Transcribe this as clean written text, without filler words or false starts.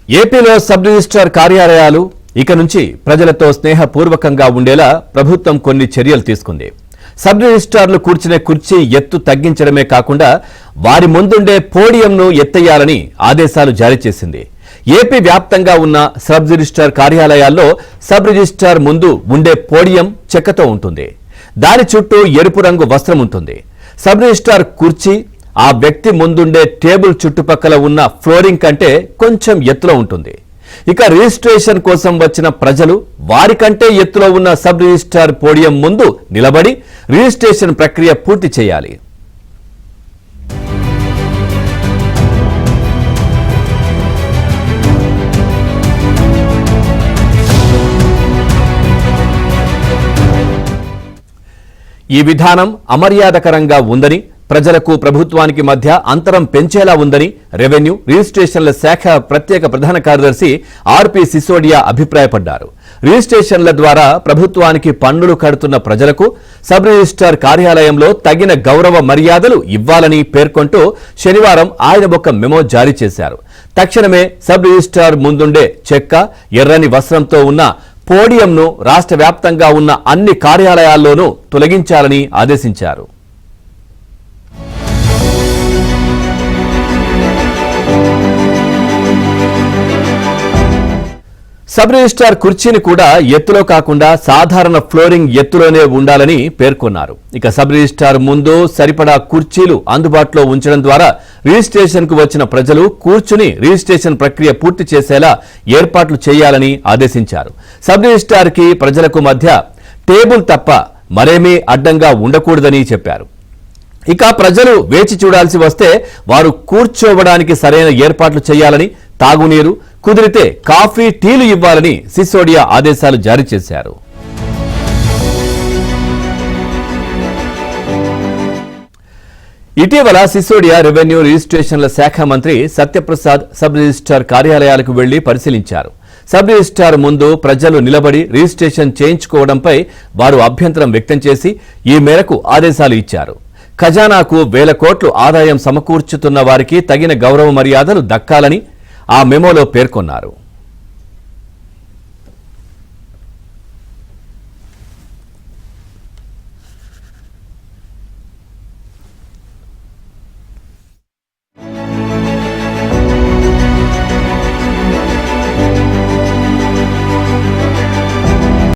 ఏపీలో sub registrar కార్యాలయాలు ఇక నుంచి ప్రజలతో స్నేహపూర్వకంగా ఉండేలా ప్రభుత్వం కొన్ని చర్యలు తీసుకుంది. సబ్ రిజిస్ట్రార్లు కూర్చునే కుర్చీ ఎత్తు తగ్గించడమే కాకుండా వారి ముందుండే పోడియంను ఎత్తేయాలని ఆదేశాలు జారీ చేసింది. ఏపీ వ్యాప్తంగా ఉన్న సబ్ రిజిస్ట్రార్ కార్యాలయాల్లో సబ్ రిజిస్ట్రార్ ముందు ఉండే పోడియం చెక్కతో ఉంటుంది. దాని చుట్టూ ఎరుపు రంగు వస్త్రం ఉంటుంది. సబ్ రిజిస్ట్రార్ కుర్చీ ఆ వ్యక్తి ముందుండే టేబుల్ చుట్టుపక్కల ఉన్న ఫ్లోరింగ్ కంటే కొంచెం ఎత్తులో ఉంటుంది. ఇక రిజిస్ట్రేషన్ కోసం వచ్చిన ప్రజలు వారికంటే ఎత్తులో ఉన్న సబ్ రిజిస్ట్రార్ పోడియం ముందు నిలబడి రిజిస్ట్రేషన్ ప్రక్రియ పూర్తి చేయాలి. ఈ విధానం అమర్యాదకరంగా ఉందని, ప్రజలకు ప్రభుత్వానికి మధ్య అంతరం పెంచేలా ఉందని రెవెన్యూ రిజిస్ట్రేషన్ల శాఖ ప్రత్యేక ప్రధాన కార్యదర్శి ఆర్పి సిసోడియా అభిప్రాయపడ్డారు. రిజిస్ట్రేషన్ల ద్వారా ప్రభుత్వానికి పన్నులు కడుతున్న ప్రజలకు సబ్ రిజిస్ట్రార్ కార్యాలయంలో తగిన గౌరవ మర్యాదలు ఇవ్వాలని పేర్కొంటూ శనివారం ఆయన ఒక మెమో జారీ చేశారు. తక్షణమే సబ్ రిజిస్ట్రార్ ముందుండే చెక్క, ఎర్రని వస్త్రంతో ఉన్న పోడియంను రాష్ట్ర వ్యాప్తంగా ఉన్న అన్ని కార్యాలయాల్లోనూ తొలగించాలని ఆదేశించారు. సబ్ రిజిస్ట్రార్ కుర్చీని కూడా ఎత్తులో కాకుండా సాధారణ ఫ్లోరింగ్ ఎత్తులోనే ఉండాలని పేర్కొన్నారు. ఇక సబ్ రిజిస్ట్రార్ ముందు సరిపడా కుర్చీలు అందుబాటులో ఉంచడం ద్వారా రిజిస్ట్రేషన్ కు వచ్చిన ప్రజలు కూర్చుని రిజిస్ట్రేషన్ ప్రక్రియ పూర్తి చేసేలా ఏర్పాట్లు చేయాలని ఆదేశించారు. సబ్ రిజిస్ట్రార్ కి ప్రజలకు మధ్య టేబుల్ తప్ప మరేమీ అడ్డంగా ఉండకూడదని చెప్పారు. ఇక ప్రజలు వేచి చూడాల్సి వస్తే వారు కూర్చోవడానికి సరైన ఏర్పాట్లు చేయాలని, తాగునీరు, కుదిరితే కాఫీ, టీలు ఇవ్వాలని సిసోడియా ఆదేశాలు జారీ చేశారు. ఇటీవల సిసోడియా రెవెన్యూ రిజిస్ట్రేషన్ల శాఖ మంత్రి సత్యప్రసాద్ సబ్ రిజిస్ట్రార్ కార్యాలయాలకు వెళ్లి పరిశీలించారు. సబ్ రిజిస్ట్రార్ ముందు ప్రజలు నిలబడి రిజిస్ట్రేషన్ చేయించుకోవడంపై వారు అభ్యంతరం వ్యక్తం చేసి ఈ మేరకు ఆదేశాలు ఇచ్చారు. ఖజానాకు వేల కోట్లు ఆదాయం సమకూర్చుతున్న వారికి తగిన గౌరవ మర్యాదలు దక్కాలని ఆ మెమోలో పేర్కొన్నారు.